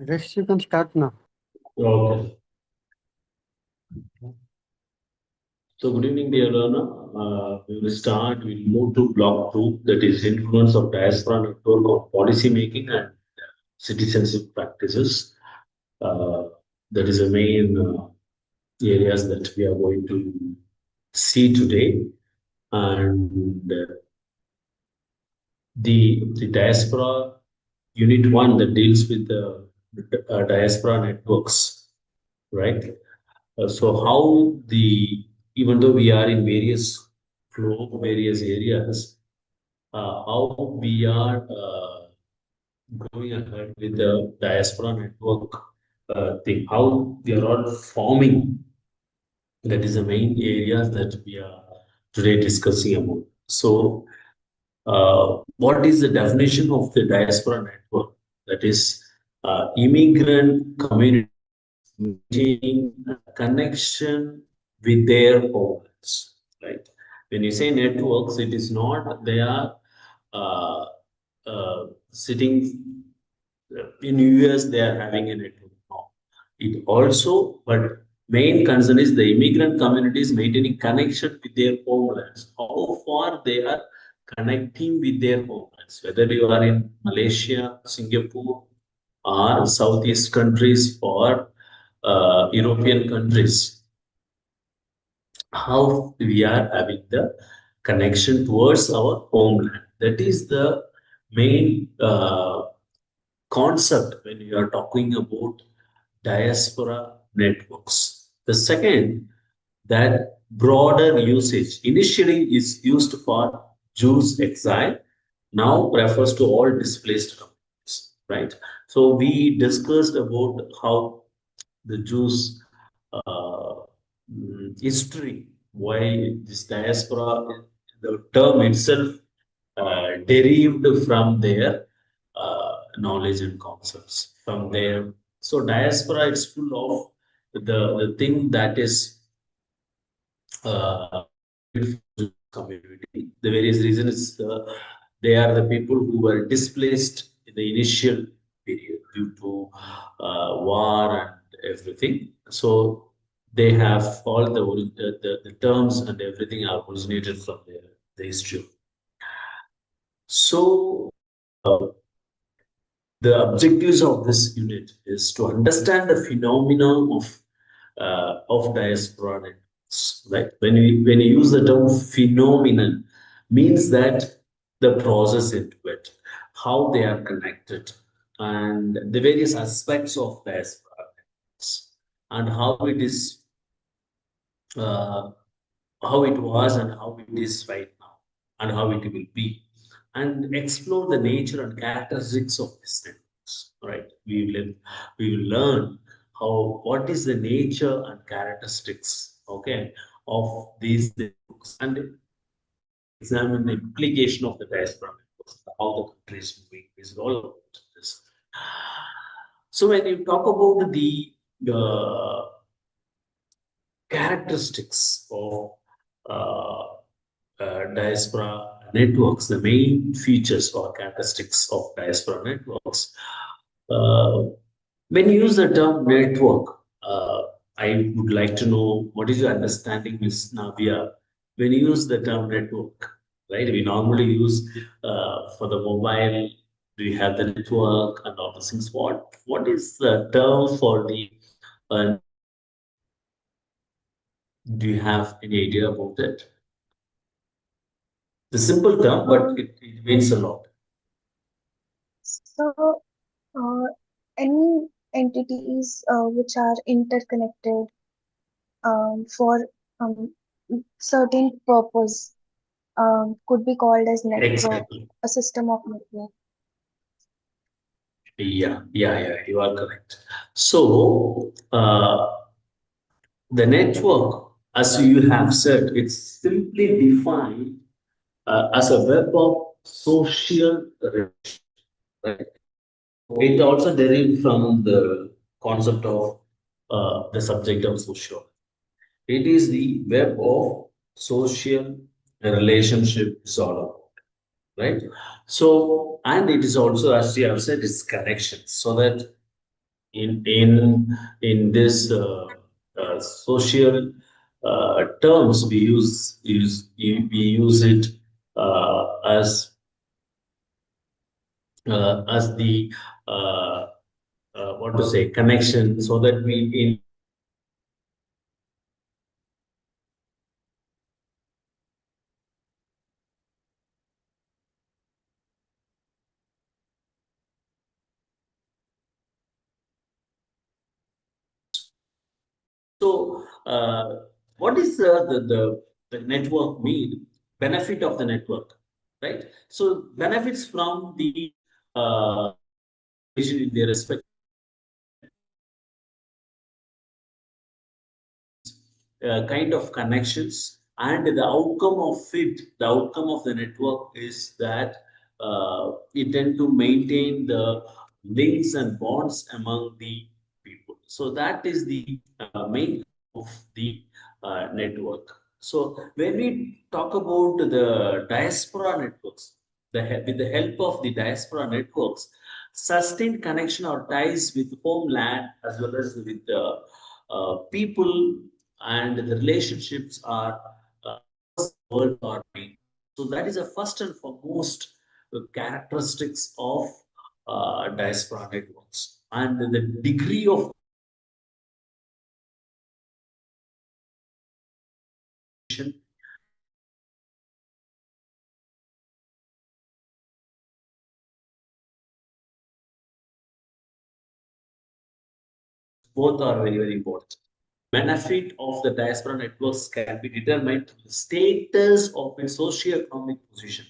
Rest you can start now. Okay. So good evening, dear learner. We will start. We'll move to block two, that is influence of diaspora network on policy making and citizenship practices. Uh, that is the main areas that we are going to see today. And the diaspora unit one that deals with the diaspora networks, right? So how the even though we are in various areas, how we are going ahead with the diaspora network thing, how we are all forming. That is the main areas that we are today discussing about. So, what is the definition of the diaspora network? That is immigrant community maintaining a connection with their homelands, right? When you say networks, it is not they are uh, sitting in US, they are having a network. No. It also, but main concern is the immigrant communities maintaining connection with their homelands. How far they are connecting with their homelands, whether you are in Malaysia, Singapore, or Southeast countries or European countries, how we are having the connection towards our homeland. That is the main concept when you are talking about diaspora networks. The second, that broader usage initially is used for Jews exile, now refers to all displaced communities, right? So we discussed about how the Jews history, why this diaspora, the term itself derived from their knowledge and concepts from there. So diaspora, it's full of the thing that is uh, community. The various reasons they are the people who were displaced in the initial period due to war and everything. So they have all the terms and everything are originated from the history. So the objectives of this unit is to understand the phenomenon of diaspora networks. Right? When you use the term phenomenon, means that the process into it, how they are connected, and the various aspects of diaspora networks, and uh, how it was and how it is right now, and how it will be, and explore the nature and characteristics of these networks. Right? We will learn how what is the nature and characteristics, okay, of these networks, and examine the implication of the diaspora networks, how the country is moving. Is all about this. So when you talk about the characteristics of uh, diaspora networks, the main features or characteristics of diaspora networks. Uh, when you use the term network, I would like to know what is your understanding, Ms. Navia, when you use the term network, right? We normally use for the mobile, we have the network and all those things. What is the term for the uh, do you have any idea about it? The simple term, but it means a lot. So, any entities which are interconnected for certain purpose could be called as network, Exactly. a system of network. Yeah, you are correct. So, the network, as you have said, it's simply defined as a web of social relations, right? It also derived from the concept of the subject of social. It is the web of social relationship is all about, right? So, and it is also, as you have said, it's connections, so that in this social terms we use it as the uh, what to say connection so that we in so what is the network mean benefit of the network, right? So benefits from the uh, in their respect kind of connections, and the outcome of it, the outcome of the network is that it tend to maintain the links and bonds among the people. So that is the main of the network. So when we talk about the diaspora networks, with the help of the diaspora networks, sustained connection or ties with homeland as well as with the people and the relationships are world are made. So that is the first and foremost characteristics of diaspora networks, and the degree of both are very very important. Benefit of the diaspora networks can be determined through the status of a socio-economic position.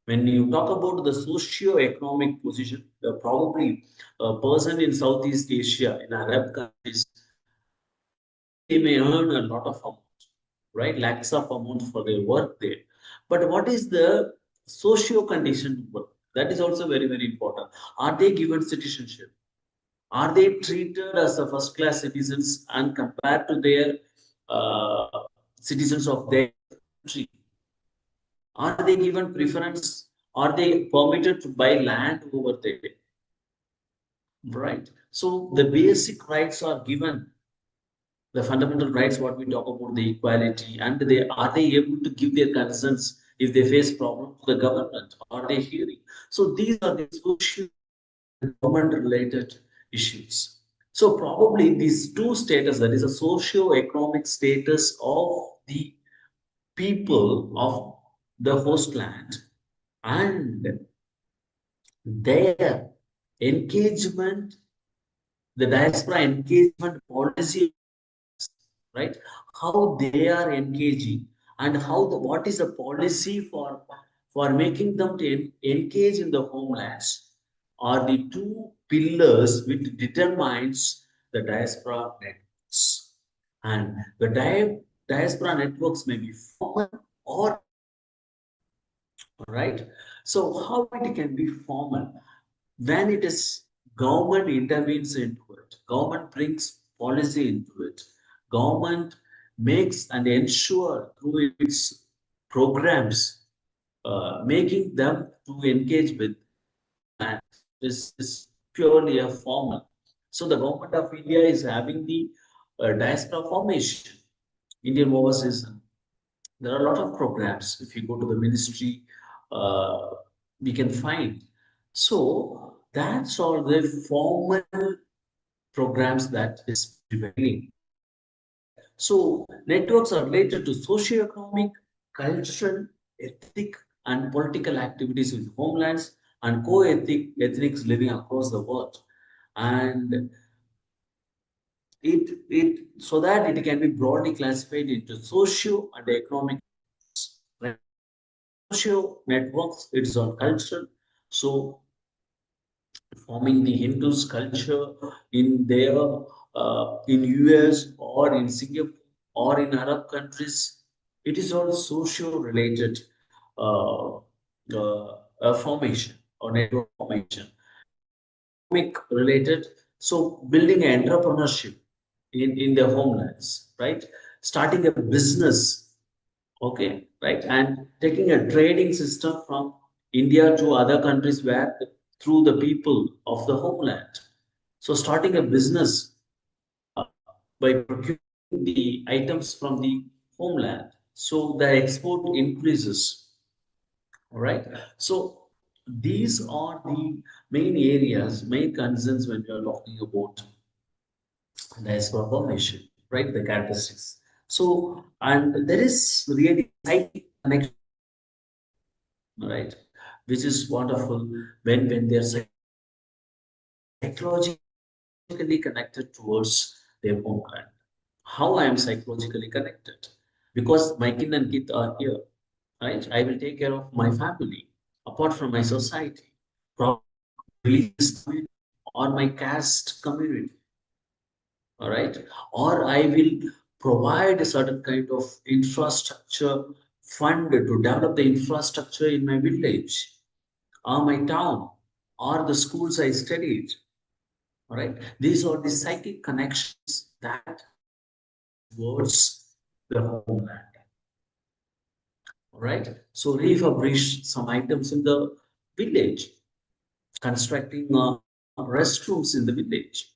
When you talk about the socio-economic position, probably a person in Southeast Asia, in Arab countries, they may earn a lot of amount, right? Lakhs of amount for their work there. But what is the socio-conditioned work? That is also very, very important. Are they given citizenship? Are they treated as a first-class citizens and compared to their uh, citizens of their country? Are they given preference? Are they permitted to buy land over there? Right. So the basic rights are given, the fundamental rights, what we talk about, the equality, and they are they able to give their concerns if they face problem to the government? Are they hearing? So these are the social and government related issues. So probably these two status, that is a socio-economic status of the people of the host land and their engagement, the diaspora engagement policy, right? How they are engaging and how the what is the policy for making them to engage in the homelands are the two pillars which determines the diaspora networks. And the diaspora networks may be formal or right. So how it can be formal? When it is government intervenes into it, government brings policy into it, government makes and ensure through its programs, making them to engage with land is purely a formal. So the government of India is having the diaspora formation, Indian overseas. There are a lot of programs. If you go to the ministry, uh, we can find. So that's all the formal programs that is prevailing. So networks are related to socio-economic, cultural, ethnic, and political activities with homelands and co-ethnic ethnics living across the world. And it so that it can be broadly classified into socio and economic. Right? Social networks, it's on cultural. So forming the Hindus culture in their in US or in Singapore or in Arab countries, it is all social related uh, formation or network formation. Economic related, so building entrepreneurship in their homelands, right? Starting a business. Okay, right. And taking a trading system from India to other countries where through the people of the homeland. So starting a business by procuring the items from the homeland, so the export increases. All right. So these are the main areas, main concerns when we are talking about diaspora formation, right? The characteristics. So, and there is really psychic connection, right? Which is wonderful when they are psychologically connected towards their homeland. How I am psychologically connected? Because my kin and kith are here, right? I will take care of my family apart from my society, from religious community or my caste community, all right? Or I will provide a certain kind of infrastructure fund to develop the infrastructure in my village or my town or the schools I studied, all right? These are the psychic connections that towards the homeland, all right? So refurbish some items in the village, constructing restrooms in the village.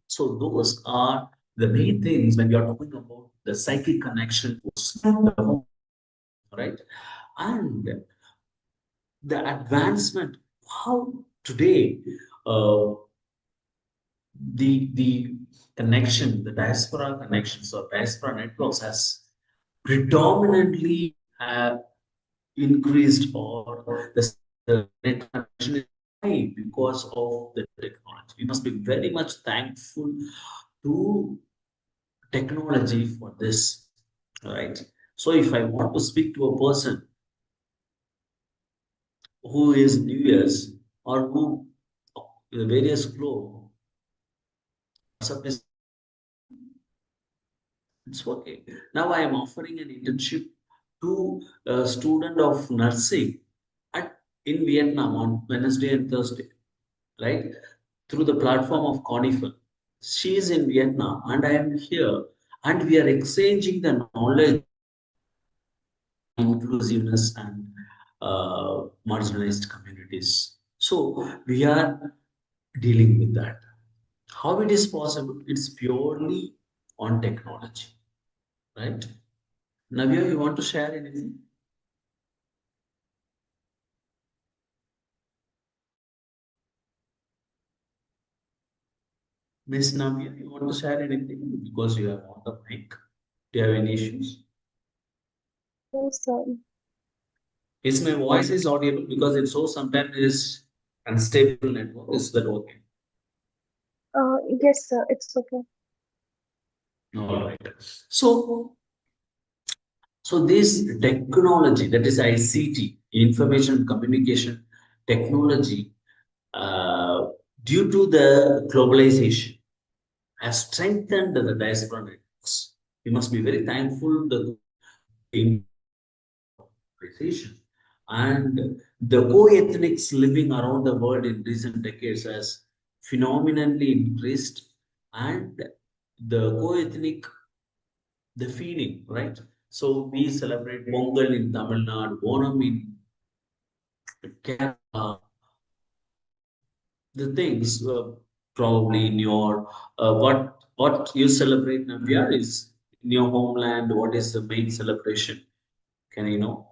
So those are the main things when we are talking about the psychic connection towards the home, right? And the advancement, how today uh, the connection, the diaspora connections or diaspora networks has predominantly have increased, or the net connection is high because of the technology. We must be very much thankful to technology for this, right? So if I want to speak to a person who is new year's or who the various globe, WhatsApp is, it's okay. Now I am offering an internship to a student of nursing at in Vietnam on Wednesday and Thursday, right, through the platform of Conifer. She is in Vietnam and I am here, and we are exchanging the knowledge, inclusiveness and marginalized communities. So we are dealing with that. How it is possible? It's purely on technology, right? Navya, you want to share anything? Miss Navya, you want to share anything? Because you are on the mic. Do you have any issues? No, sir. Is my voice is audible? Because it shows sometimes is unstable network. Is that okay? Yes, sir. It's okay. All right. So So this technology, that is ICT, information communication technology, uh, due to the globalization, has strengthened the diaspora networks. We must be very thankful the globalization, and the co-ethnics living around the world in recent decades has phenomenally increased, and the co-ethnic, the feeling, right? So we celebrate Pongal in Tamil Nadu, Onam in Kerala, the things probably in your what you celebrate Navya is in your homeland. What is the main celebration? Can you know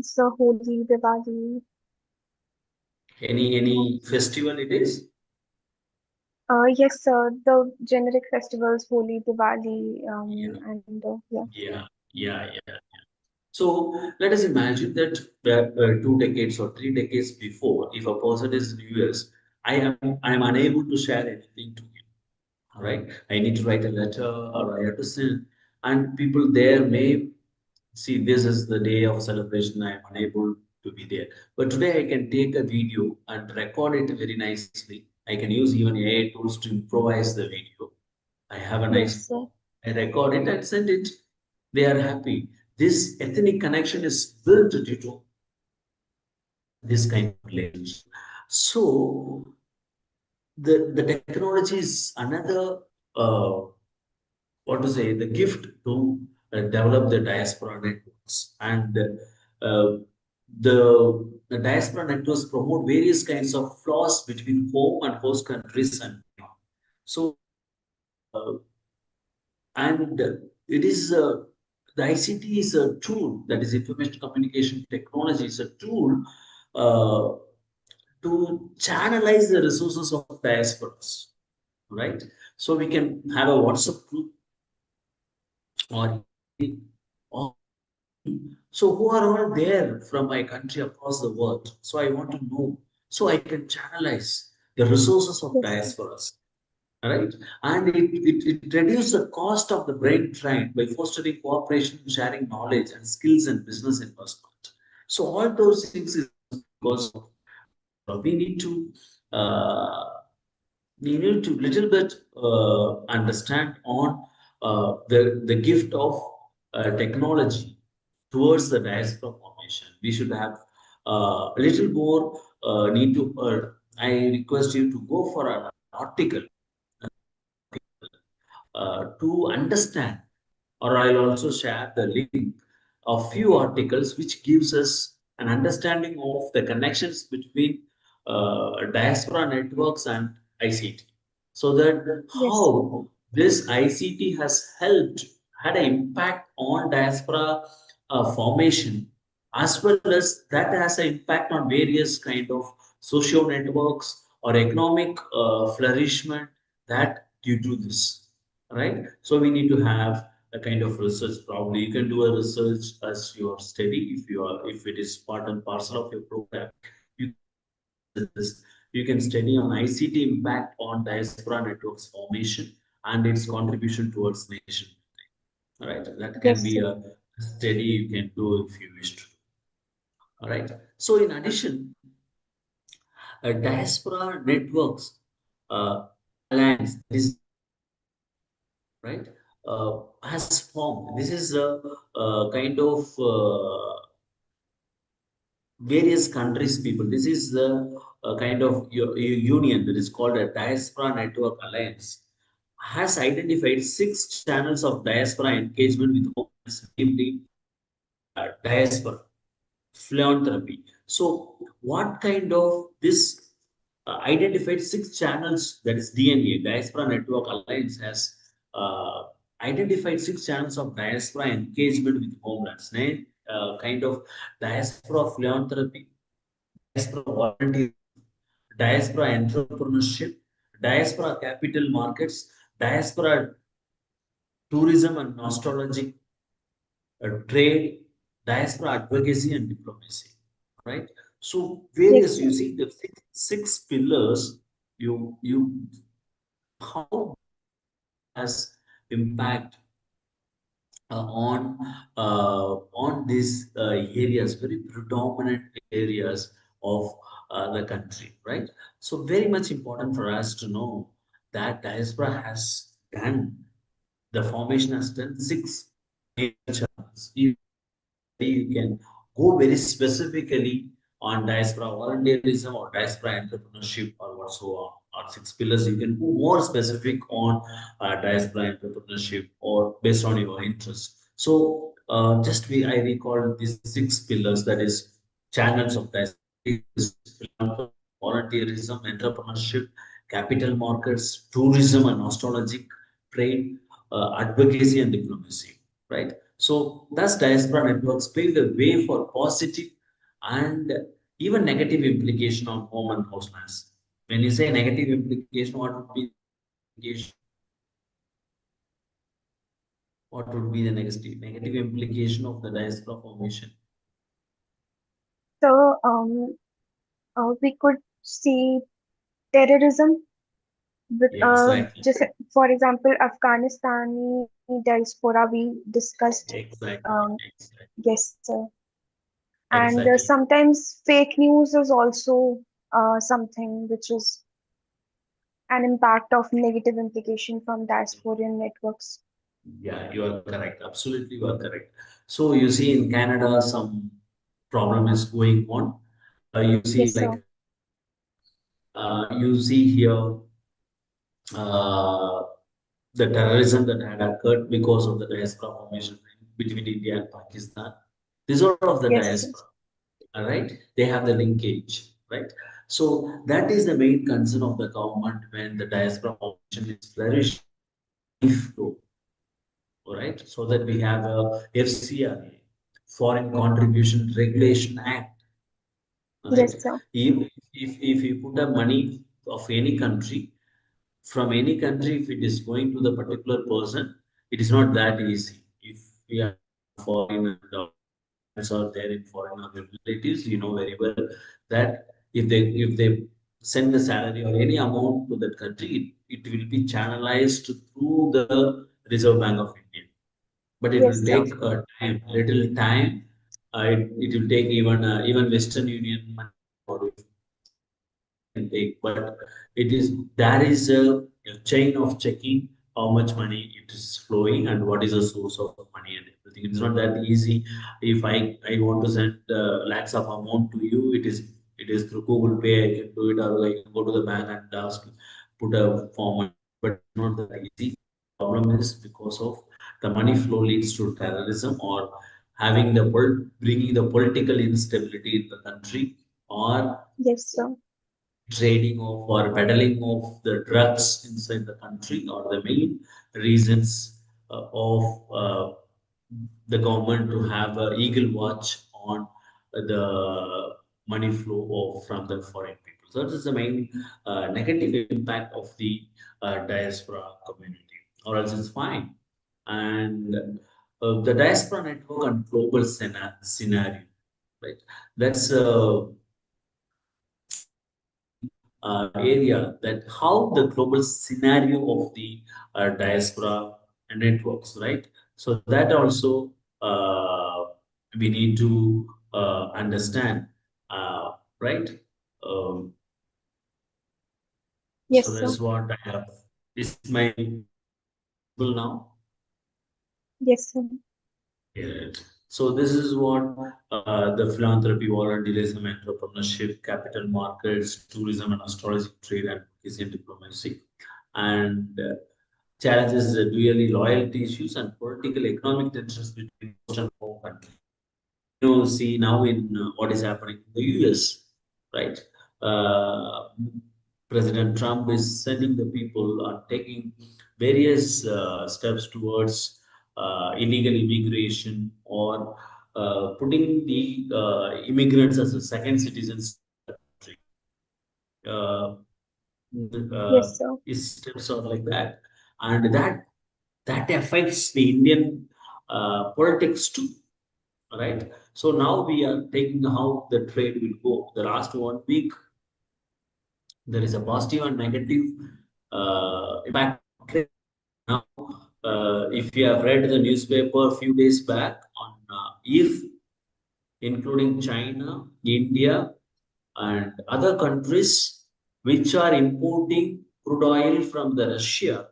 So Holi, Diwali. any festival it is? Yes, sir. The generic festivals, Holi, Diwali, Yeah, and yeah. yeah, yeah. So let us imagine that 2 decades or 3 decades before, if a person is New Year's, I am unable to share anything to him. All right, I need to write a letter or I have to send, and people there may see this is the day of celebration. I am unable to be there, but today I can take a video and record it very nicely. I can use even AI tools to improvise the video. I have a nice Yes, phone. sir. I record it and send it. They are happy. This ethnic connection is built due to this kind of relationship. So the technology is another what to say, the gift to develop the diaspora networks, and uh, the diaspora networks promote various kinds of flaws between home and host countries and beyond. So, and it is the ICT is a tool, that is information communication technology is a tool uh, to channelize the resources of diasporas, right? So we can have a WhatsApp group or or so who are all there from my country across the world. So I want to know. So I can channelize the resources of Yes, sir. diasporas, right? And it reduces the cost of the brain drain by fostering cooperation, sharing knowledge and skills and business investment. So all those things is because we need to uh, we need to little bit understand on the gift of technology towards the diaspora formation. We should have a little more need to. I request you to go for an article to understand, or I'll also share the link of few articles which gives us an understanding of the connections between diaspora networks and ICT. So that Yes, sir. how this ICT has helped, had an impact on diaspora formation, as well as that has an impact on various kind of social networks or economic flourishment that due to this, right? So we need to have a kind of research. Probably you can do a research as your study if you are, if it is part and parcel of your program. You this, you can study on ICT impact on diaspora networks formation and its contribution towards nation. All right, that can Yes, be sir. a study you can do if you wish to. All right. So in addition, diaspora networks alliance, this is right, has formed. This is a kind of various countries people. This is the kind of union that is called a diaspora network alliance. Has identified 6 channels of diaspora engagement with homeless, namely diaspora philanthropy. So, what kind of this identified 6 channels, that is DNA, Diaspora Network Alliance has identified 6 channels of diaspora engagement with homelands, kind of diaspora philanthropy, diaspora volunteer, diaspora entrepreneurship, diaspora capital markets, diaspora tourism and nostalgic trade, diaspora advocacy, and diplomacy. Right. So Yes, various, you sir. see the six pillars. You how has impact on these areas, very predominant areas of the country, right? So very much important for us to know that diaspora has done, the formation has done 6 major channels. You can go very specifically on diaspora volunteerism or diaspora entrepreneurship or whatsoever, or 6 pillars. You can go more specific on diaspora entrepreneurship or based on your interest. So just I recall these 6 pillars, that is channels of diaspora: volunteerism, entrepreneurship, capital markets, tourism and nostalgic trade, advocacy and diplomacy, right? So thus diaspora networks pave the way for positive and even negative implication on home and homelands. When you say negative implication, what would be implication? What would be the negative implication of the diaspora formation? So, we could see terrorism with, Yeah, exactly, just for example, Afghanistani diaspora we discussed. exactly, Um, exactly, yes, sir. And exactly. sometimes fake news is also something which is an impact of negative implication from diasporian networks. Yeah, you are correct. Absolutely, you are correct. So you see in Canada, some problem is going on. You see Yes, sir. like you see here uh, the terrorism that had occurred because of the diaspora formation between India and Pakistan. These are of the Yes, yes. diaspora. all right? They have the linkage, right? So that is the main concern of the government when the diaspora population is flourishing, flow, all right? So that we have a FCRA, Foreign Contribution Regulation Act, all right? Yes, sir. If you put up money of any country, from any country, if it is going to the particular person, it is not that easy. If we are foreign and our parents are there in foreign or relatives, you know very well that if they send the salary or any amount to that country, it will be channelized through the Reserve Bank of India. But it will Yes, sir. take time, little time. It will take even Western Union money or it can take, but it is there is a chain of checking how much money it is flowing and what is the source of money and everything. It's not that easy. If I want to send lakhs of amount to you, it is through Google Pay. I can do it, or I can go to the bank and ask put a form, but it's not that easy. Problem is because of the money flow leads to terrorism or having bringing the political instability in the country or Yes, sir. trading of or peddling of the drugs inside the country are the main reasons of the government to have an eagle watch on the money flow from the foreign people. So this is the main negative impact of the diaspora community, or else it's fine. And the diaspora network and global scenario, right? That's area that how the global scenario of the diaspora networks, right? So that also we need to understand, right? Um, so Yes, that sir. is what I have. Is my visible now? Yes, sir. Yeah. So this is what the philanthropy, volunteerism, entrepreneurship, capital markets, tourism and astrology, trade, advocacy and diplomacy, and challenges the dually loyalty issues and political economic tensions between host and home country. See now in what is happening in the US, right? Uh, President Trump is sending the people are taking various steps towards illegal immigration or putting the immigrants as a second citizens country. Uh, Yes, sir. his steps are like that, and that affects the Indian politics too, right? So now we are taking how the trade will go. The last 1 week, there is a positive and negative impact on trade. Now, if you have read the newspaper a few days back on if including China, India, and other countries which are importing crude oil from the Russia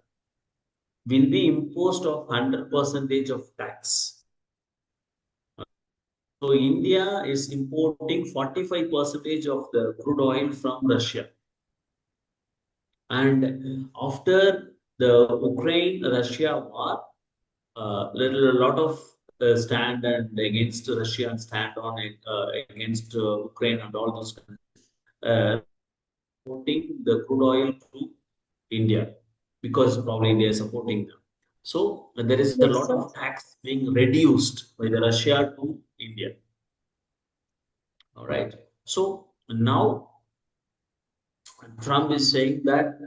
will be imposed of 100 percentage of tax. So India is importing 45 percentage of the crude oil from Russia. And after the Ukraine-Russia war, a lot of stand and against Russia and stand on it against Ukraine and all those countries. Importing the crude oil to India because probably India is supporting them. So there is a Yes, lot sir. of tax being reduced by the Russia to India. All right. So now Trump is saying that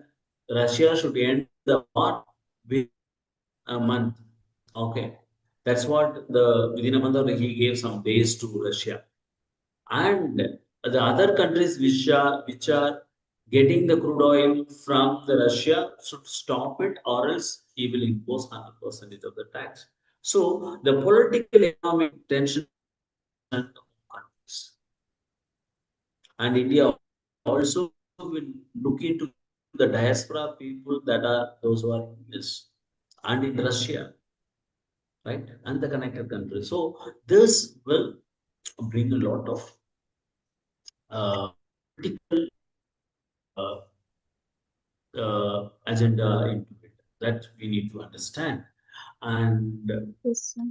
Russia should end the war within a month. Okay. That's what the within a month or he gave some days to Russia. And the other countries which are getting the crude oil from the Russia should stop it or else he will impose 100% of the tax. So the political economic tension countries. And India also will look into the diaspora people that are those who are in US and in Russia, right? And the connected countries. So this will bring a lot of political uh, agenda into it that we need to understand. And Yes, sir.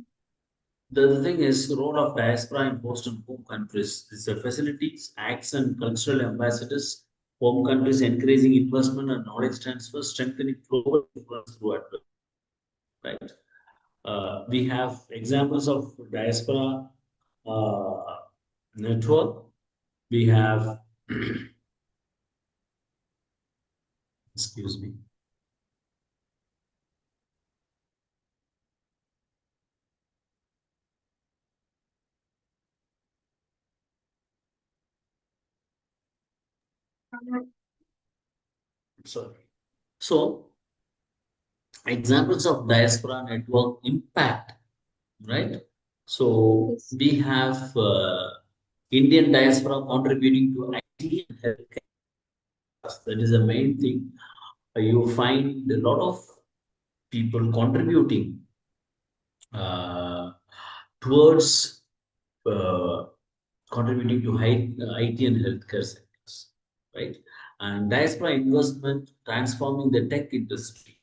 The thing is, the role of diaspora in host and home countries is the facilities, acts, and cultural ambassadors. Home countries encouraging investment and knowledge transfer, strengthening global influence through advocacy. Right? We have examples of diaspora uh, network. We have, excuse me, sorry. So, examples of diaspora network impact, right? So, Yes. we have Indian diaspora contributing to IT and healthcare. That is the main thing. You find a lot of people contributing uh, towards uh, contributing to IT and healthcare sectors, right? And diaspora investment transforming the tech industry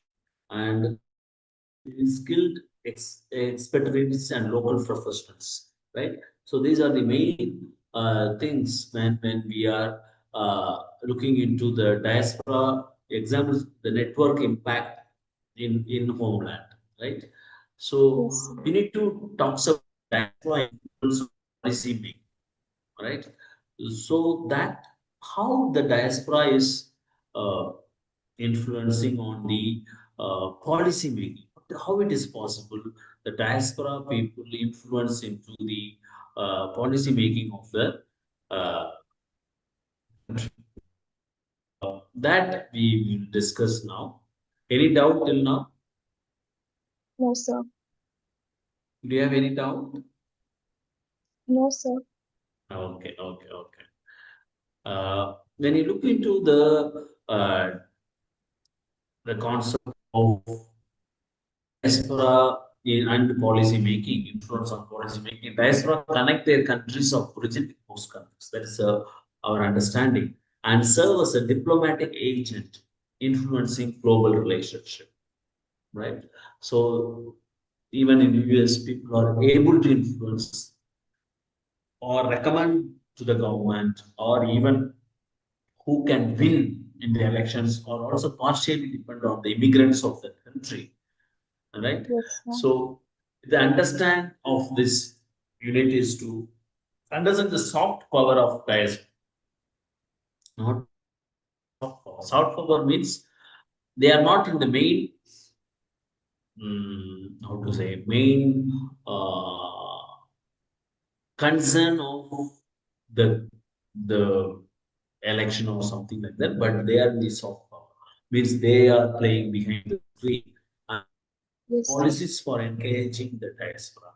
and skilled expatriates and local professionals, right? So these are the main things when we are looking into the diaspora examples, the network impact in homeland, right? Yes, So sir. we need to talk about diaspora influence on policy making, right? So that how the diaspora is uh, influencing on the policy making. How it is possible the diaspora people influence into the policy making of the uh, that we will discuss now. Any doubt till now? No, sir. Do you have any doubt? No, sir. Okay, okay, okay. When you look into the concept of diaspora and policy making, influence on policy making. Diaspora connect their countries of origin with host countries. That is our understanding, and serve as a diplomatic agent influencing global relationship. Right. So even in US, people are able to influence or recommend to the government, or even who can win in the elections, or also partially depend on the immigrants of the country, right? Yes, sir. So the understand of this unit is to understand the soft power of diaspora, not soft power. Soft power means they are not in the main, how to say, main concern of the election or something like that, but they are the soft power. Means they are playing behind the screen. And Yes, sir. policies for encouraging the diaspora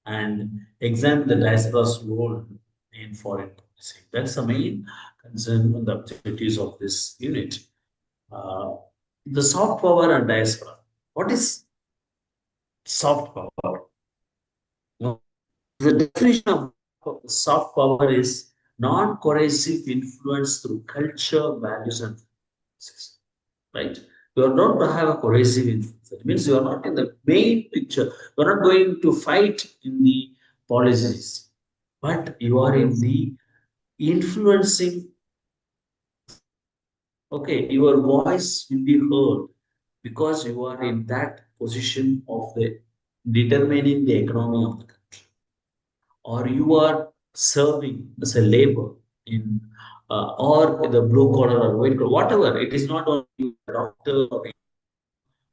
and examine the diaspora's role in foreign policy. That's the main concern and the objectives of this unit. Uh, the soft power and diaspora. What is soft power? No. The definition of soft power is non-coercive influence through culture, values, and practices, right? You are not to have a coercive influence. That means you are not in the main picture. You are not going to fight in the policies, but you are in Yes, the influencing. Okay, your voice will be heard because you are in that position of the determining the economy of the country, or you are serving as a labor in or the blue collar or white collar, whatever. It is not only a doctor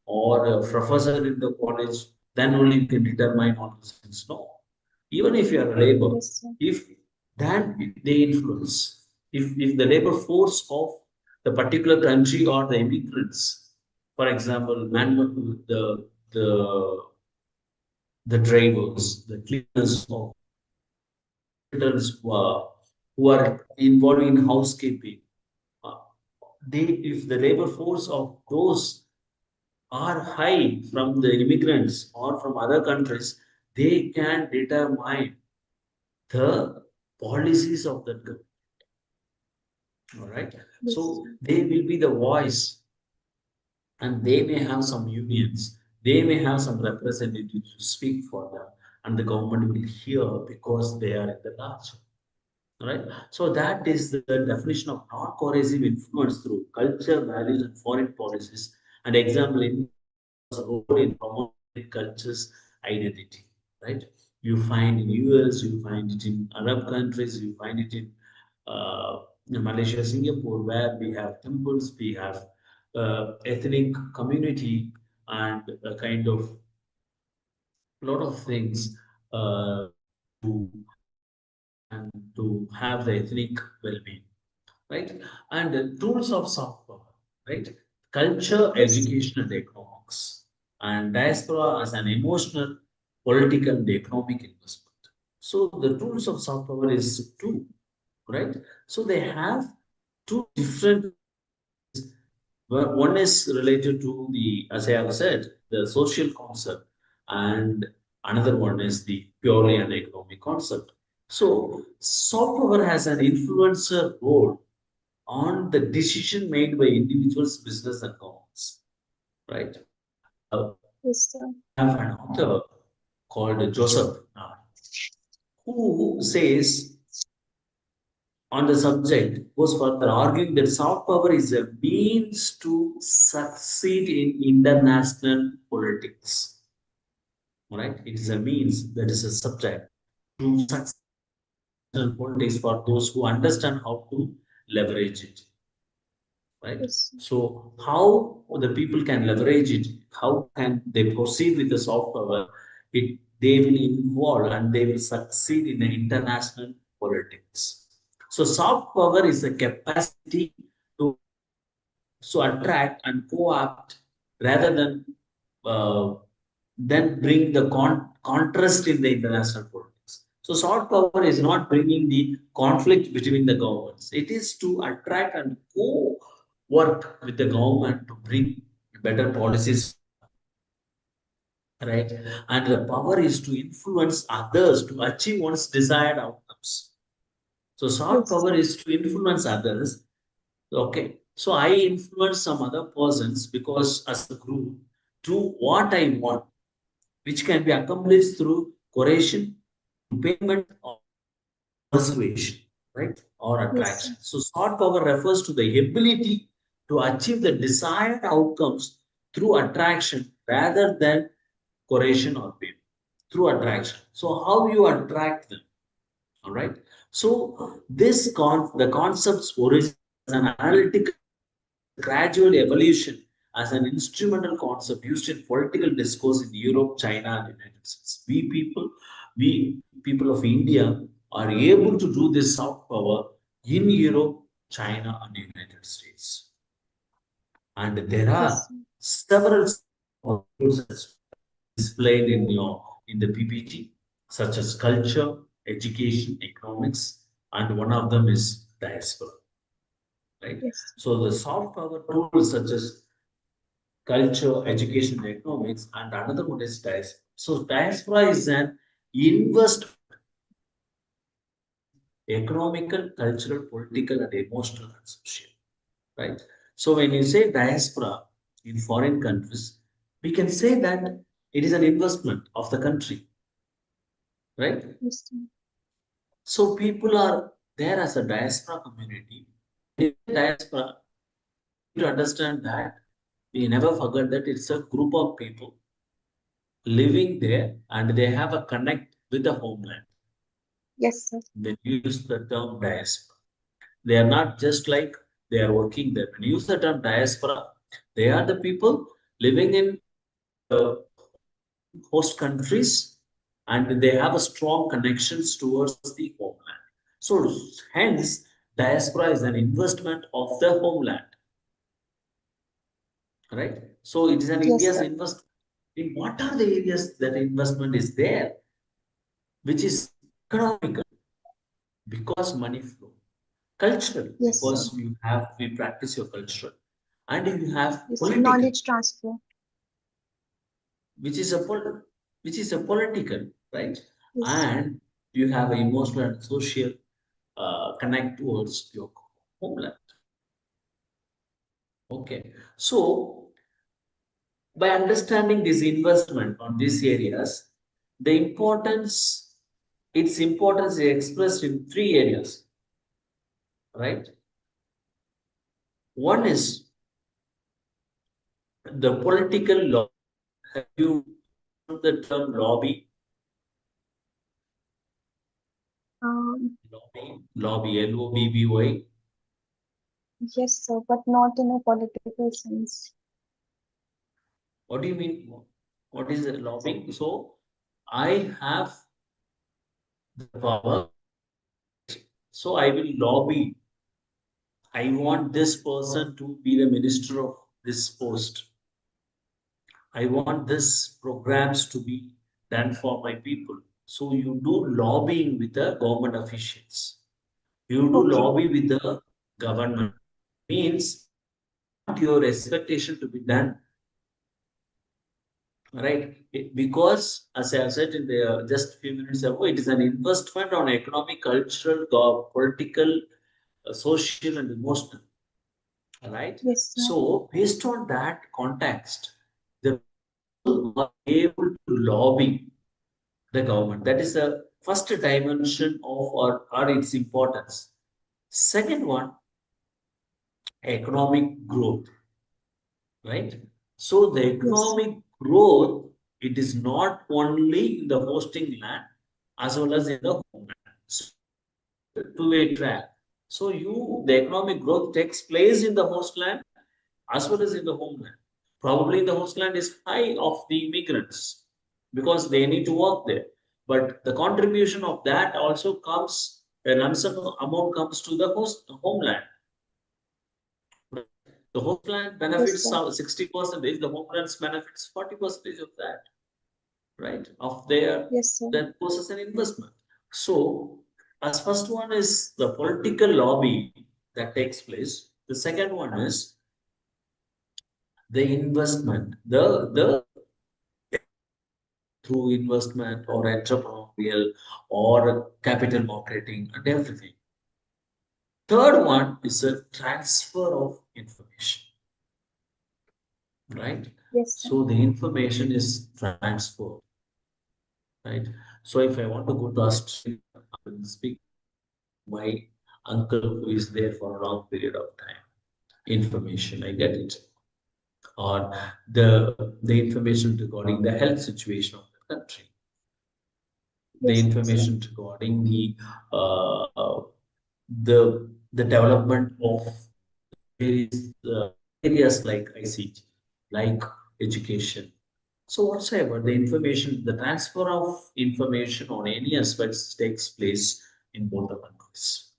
or a professor in the college, then only you can determine all those things. No, even if you are a labor, yes, sir. if then they influence, if the labor force of the particular country or the immigrants, for example, the the drivers, the cleaners of hospitals who are involved in housekeeping, uh, they if the labor force of those are high from the immigrants or from other countries, they can determine the policies of that government. All right. Yes, So sir. they will be the voice, and they may have some unions. They may have some representatives to speak for them. and the government will hear because they are in the large, right? So that is the definition of non-coercive influence through culture, values, and foreign policies. And example, India was a role in promoting culture's identity, right? You find in US, you find it in Arab countries, you find it in Malaysia, Singapore, where we have temples, we have ethnic community, and a kind of lot of things to protect and to have the ethnic well-being, right? And the tools of soft power, right? Culture, Yes. education, and economics, and diaspora as an emotional, political, and economic investment. So the tools of soft power is two, right? So they have two different ways. One is related to the, as I have said, the social concept, and another one is the purely an economic concept. So soft power has an influencer role on the decision made by individuals, business, and governments, right? Yes, sir. We have an author called Joseph, who says on the subject, goes further, arguing that soft power is a means to succeed in international politics. Right? It is a means, that is a subject to succeed in international politics for those who understand how to leverage it. Right? Yes, sir. So, how the people can leverage it? How can they proceed with the soft power? They will involve and they will succeed in the international politics. So, soft power is the capacity to attract and co-opt rather uh, than bring the contrast in the international politics. So soft power is not bringing the conflict between the governments. It is to attract and co-work with the government to bring better policies, right? And the power is to influence others to achieve one's desired outcomes. So soft Yes, power sir. is to influence others. Okay. So I influence some other persons because as a group do what I want, which can be accomplished through coercion, payment, or persuasion, right? Or Yes, sir. attraction. So soft power refers to the ability to achieve the desired outcomes through attraction rather than coercion or payment. Through attraction. So how you attract them, all right? So the concepts origin as an analytical gradual evolution as an instrumental concept used in political discourse in Europe, China, and United States. We people of India are able to do this soft power in Europe, China, and United States. And there Yes, are sir. several tools displayed in the PPT, such as culture, education, economics, and one of them is diaspora, right? Yes, So the soft power tools such as culture, education, economics, and another one is diaspora. So diaspora is an invest economical, cultural, political, and emotional and social, right? So when you say diaspora in foreign countries, we can say that it is an investment of the country, right? yes, sir. So people are there as a diaspora community. In diaspora, we need to understand that we never forget that it's a group of people living there and they have a connect with the homeland. Yes, sir. When you use the term diaspora, they are not just like they are working there. When you use the term diaspora, they are the people living in host countries and they have a strong connections towards the homeland. So hence diaspora is an investment of the homeland, right? So it is an Yes, India's sir. investment. In what are the areas that investment is there, which is economical because money flow, cultural Yes, sir. because we practice your culture, and you have Yes, sir. political, Knowledge transfer. which is a which is a political, right? Yes, And you have emotional and social connect towards your homeland. Okay, so by understanding this investment on these areas, The importance, its importance is expressed in three areas, right? One is the political law. Have you heard the term lobby? Um, Lobby, LOBBY. yes, sir, but not in a political sense. What do you mean? What is the lobbying? So I have the power, so I will lobby. I want this person to be the minister of this post. I want this programs to be done for my people. So you do lobbying with the government officials. You do Okay, lobby with the government. Means you want your expectation to be done, right? Because as I have said in the just few minutes ago, it is an investment on economic, cultural, political, social, and emotional. Right? yes, sir. So based on that context, the people are able to lobby the government. That is the first dimension of or its importance. Second one, economic growth, right? So the Yes, sir. economic growth, it is not only in the hosting land as well as in the homeland. So two-way track. So the economic growth takes place in the host land as well as in the homeland. Probably the host land is high of the immigrants because they need to work there. But the contribution of that also comes, a lump sum amount comes to the homeland. The homeland Yes, benefits sir. 60%, the homeland benefits 40% of that, right? Of their Yes, sir. that poses an investment. So, as first one is the political lobby that takes place. The second one is the investment, the through investment or entrepreneurial or capital marketing and everything. Third one is a transfer of information, right? Yes, sir. So the information is transferred, right? So if I want to go to Australia, I will speak to my uncle who is there for a long period of time. Information, I get it. Or the information regarding the health situation of the country, the Yes, sir. information regarding the development of various areas like ICT, like education. So whatsoever the information, the transfer of information on any aspects takes place in both the countries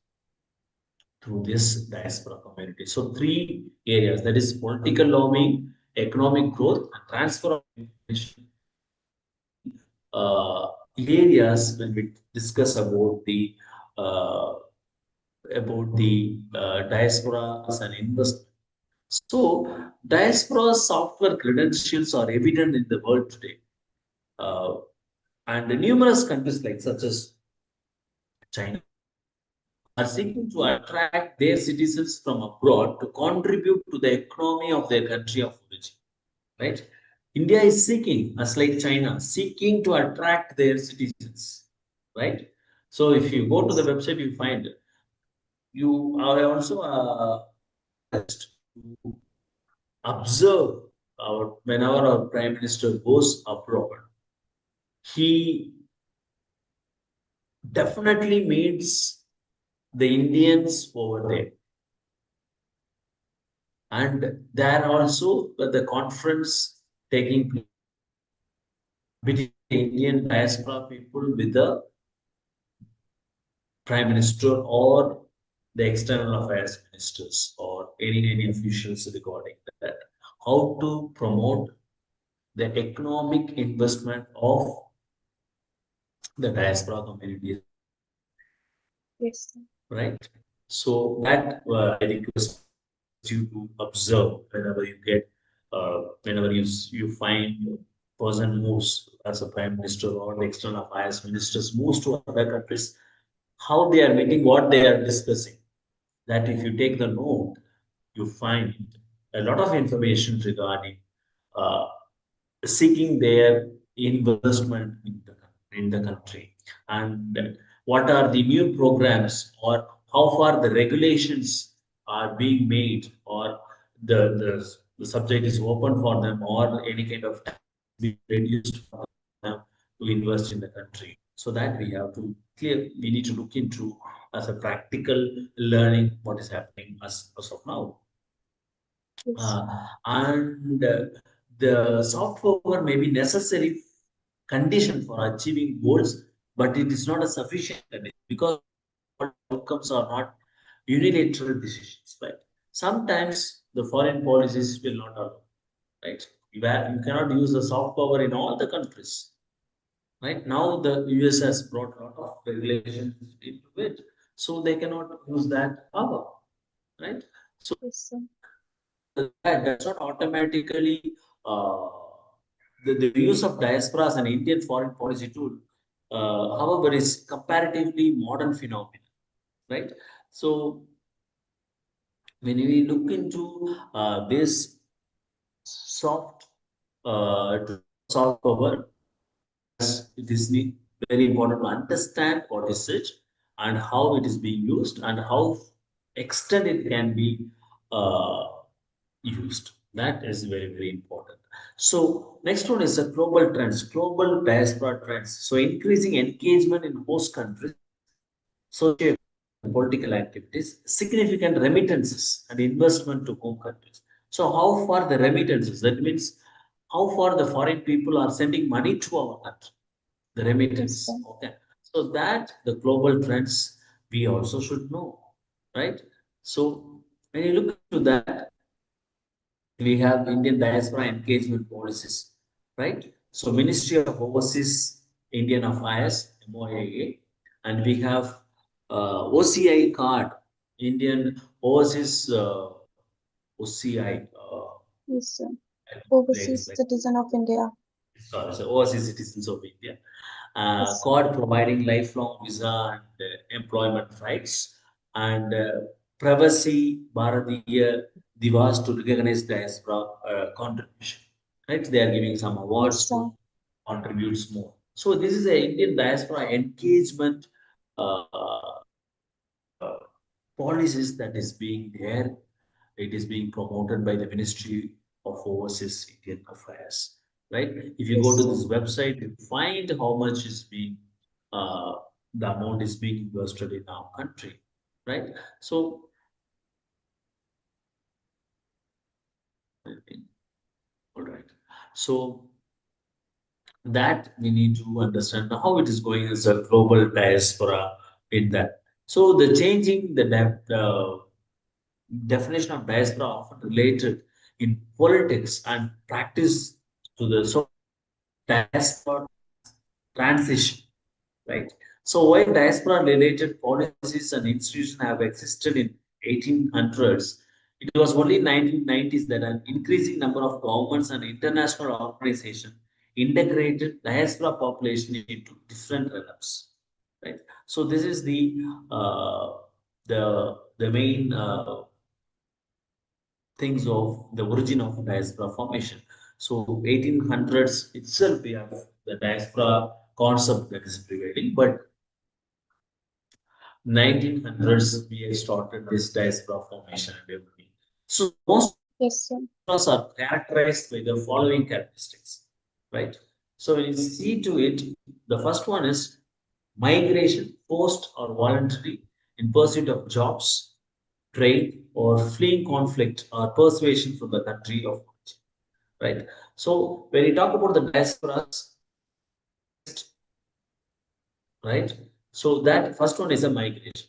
through this diaspora community. So three areas, that is political lobbying, economic growth, and transfer of information uh, areas when we discuss uh, about the diaspora as an investment. So, diaspora software credentials are evident in the world today, uh, and numerous countries like such as China are seeking to attract their citizens from abroad to contribute to the economy of their country of origin. Right? India is seeking, as like China, seeking to attract their citizens. Right? So, if you go to the Yes, website, you find you are also observe whenever our prime minister goes abroad, he definitely meets the Indians over there, and there also the conference taking place between the Indian diaspora people with the prime minister or the external affairs ministers or any officials regarding that. How to promote the economic investment of the diaspora communities, yes, sir. right? So that I request you to observe whenever you get, whenever you find person moves as a prime minister or the external affairs ministers moves to other countries, how they are meeting, what they are discussing. That if you take the note, you find a lot of information regarding uh, seeking their investment in the country. in the country, and what are the new programs, or how far the regulations are being made, or the subject is open for them, or any kind of tax being reduced for them to invest in the country. So that we need to look into as a practical learning what is happening as of now. Yes. And the soft power may be necessary condition for achieving goals, but it is not a sufficient condition because all outcomes are not unilateral decisions, right? Sometimes the foreign policies will not allow, right? You cannot use the soft power in all the countries, right? Now the US has brought a lot of regulations into it, so they cannot use that power, right? So Yes, sir. that does not automatically the use of diaspora as an Indian foreign policy tool, however, is comparatively modern phenomenon, right? So when we look into this soft soft power, it is very important to understand what is it and how it is being used and how extent it can be uh, used. That is very, very important. So next one is a global trends, global diaspora trends. So increasing engagement in host countries, socio and political activities, significant remittances and investment to home countries. So how far the remittances? That means how far the foreign people are sending money to our country, the Yes, sir. remittance. Okay. So that the global trends we also should know, right? So when you look into that, we have Indian diaspora engagement policies, right? So Ministry of Overseas Indian Affairs, MOAA, and we have OCI card, Indian Overseas OCI, Yes, sir. I Overseas explain. citizen of India. Sorry, so overseas citizens of India. Yes, sir. Card providing lifelong visa and employment rights, and privacy Bharatiya Divas to recognize diaspora contribution. Right, they are giving some Yes, awards sir. to contributes more. So this is a Indian diaspora engagement uh, policies that is being there. It is being promoted by the Ministry of Overseas Indian Affairs. Right? If you go Yes, to sir. this website, you find how much is being uh, the amount is being invested in our country. Right? So all right. So that we need to understand how it is going as a global diaspora in that. So the changing the definition of diaspora often related in politics and practice to the so diaspora transition, right? So while diaspora-related policies and institutions have existed in 1800s, it was only 1990s that an increasing number of governments and international organizations integrated diaspora population into different realms, right? So this is the main things of the origin of diaspora formation. So 1800s itself we have the diaspora concept that is prevailing, but 1900s we have started this diaspora formation and everything. So most Yes, sir. diasporas are characterized by the following characteristics, right? So when you see to it, the first one is migration, forced or voluntary, in pursuit of jobs, trade, or fleeing conflict or persuasion from the country of origin, right? So when you talk about the diasporas, right? So that first one is a migration.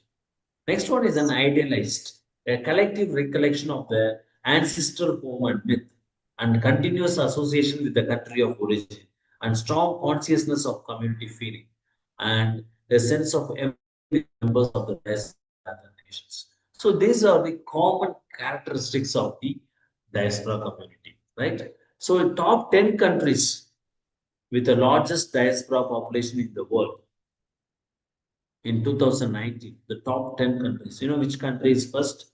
Next one is an Yes. idealized, a collective recollection of the ancestral home and myth, and continuous association with the country of origin, and strong consciousness of community feeling, and a sense of empathy with members of the other nations. So these are the common characteristics of the diaspora community, right? So in top 10 countries with the largest diaspora population in the world in 2019, the top 10 countries. You know which country is first?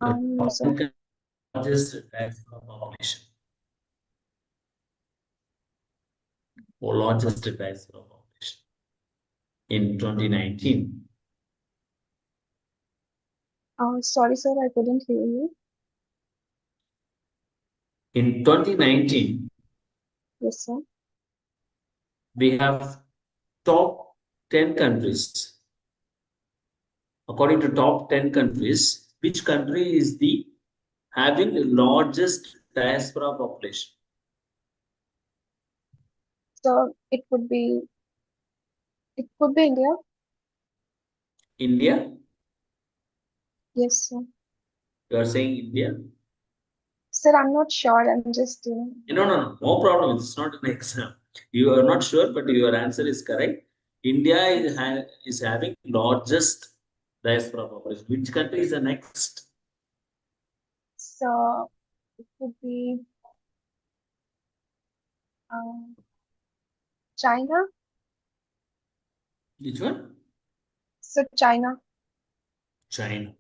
The No, top sir. 10 countries largest diaspora population. or largest diaspora population in 2019. Sorry, sir, I couldn't hear you. In 2019, Yes, sir. we have top 10 countries. According to top 10 countries, which country is the having the largest diaspora population? So it could be India. India? Yes, sir. You are saying India? Sir, I'm not sure. I'm just, No, no, no, no problem. It's not an exam. You are not sure, but your answer is correct. India is having largest diaspora population. Which country is the next? so it could be um, China. Which one? So China. China.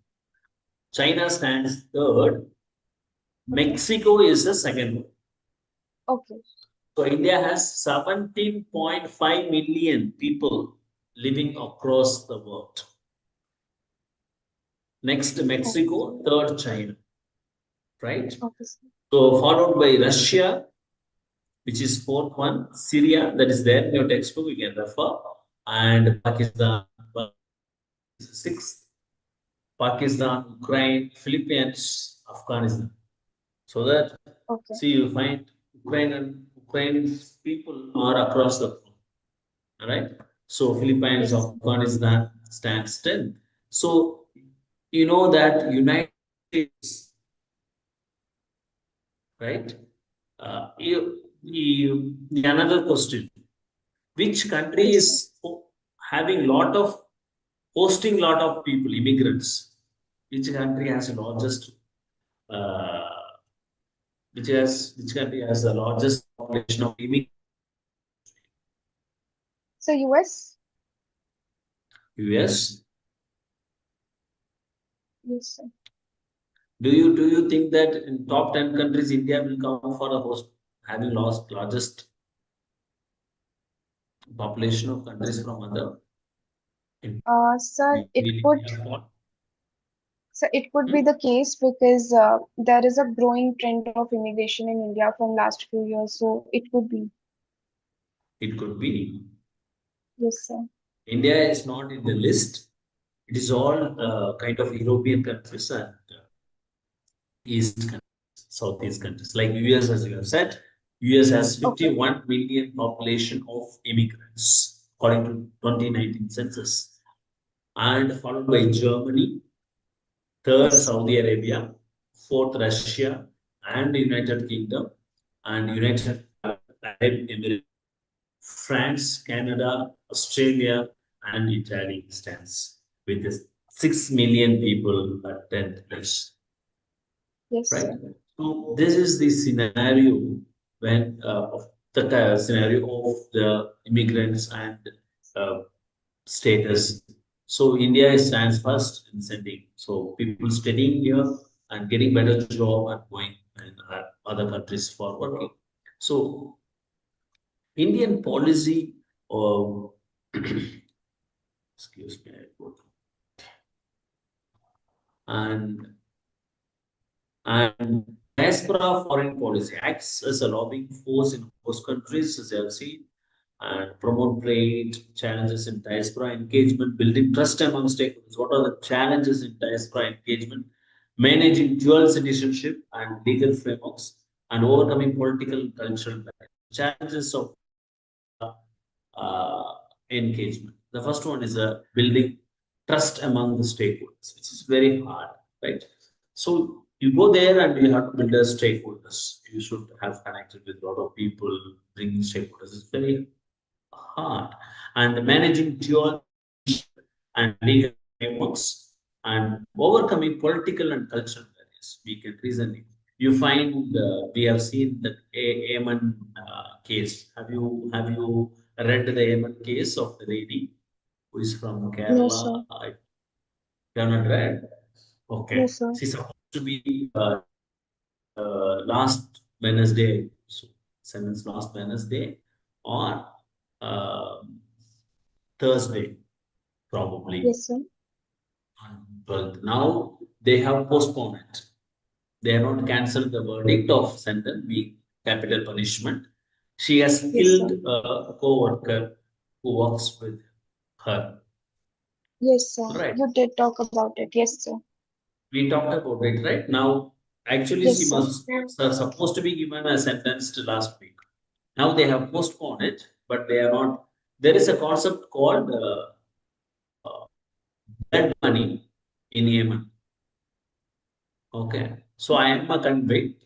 China stands third. Okay. Mexico is the second one. Okay. So India has 17.5 million people living across the world. Next, Okay. Mexico, third, China, right? Okay, sir. So followed by Russia, which is fourth one, Syria, that is there in your textbook, you can refer, and Pakistan, sixth, Pakistan, Ukraine, Philippines, Afghanistan. So that, Okay. see, you find Ukraine's people are across the world, all right? So Philippines, Yes, sir. Afghanistan stands 10th. So you know that United States, right? Another question: which country Yes, sir. is having lot of hosting lot of people, immigrants? Which country has the largest? Uh, which country has the largest population of immigrants? So US. US. Yes, sir. Do you think that in top 10 countries, India will come for the host having lost largest population of countries from other? In, Sir, will India fall? it could be Hmm? the case because there is a growing trend of immigration in India from last few years. So it could be. It could be. Yes, sir. India is not in the list. It is all Okay. kind of European countries and East countries, Southeast countries. Like US, as you have said, US has Okay. 51 million population of immigrants according to 2019 census, and followed by Germany, third Yes. Saudi Arabia, fourth Russia, and United Kingdom, and United Arab Emirates, France, Canada, Australia, and Italy stands with 6 million people at 10th place, Yes, right? sir. So this is the scenario when of the scenario of the immigrants and uh, status. So India stands first in sending. So people studying here and getting better job and going in other countries for working. So Indian policy, uh, excuse me, and and diaspora foreign policy acts as a lobbying force in host countries, as you have seen, and promote trade, challenges in diaspora engagement, building trust among stakeholders. What are the challenges in diaspora engagement? Managing dual citizenship and legal frameworks, and overcoming political and cultural barriers. Challenges of uh, engagement. The first one is building trust among the stakeholders, which is very hard, right? So you go there and you have to build a stakeholders. You should have connected with a lot of people, bringing stakeholders. It's very hard. And managing dual and legal frameworks and overcoming political and cultural barriers. We can reason. You find we have seen that Yemen case. Have you read the Yemen case of the lady who is from No, Kerala? sir. You have not read? No, Okay. sir. She's supposed to be last Wednesday. So, sentence last Wednesday. on uh, Thursday, probably Yes, sir. on 12th. Now they have postponed it. They have not cancelled the verdict of sentence being capital punishment. She has Yes, killed sir. a co-worker who works with her. Yes, sir. Right. You did talk about it. Yes, sir. We talked about it, right? Now, actually, she Yes, sir. was supposed to be given a sentence to last week. Now they have postponed it, but they are not. There is a concept called blood money in Yemen. Okay, so I am a convict.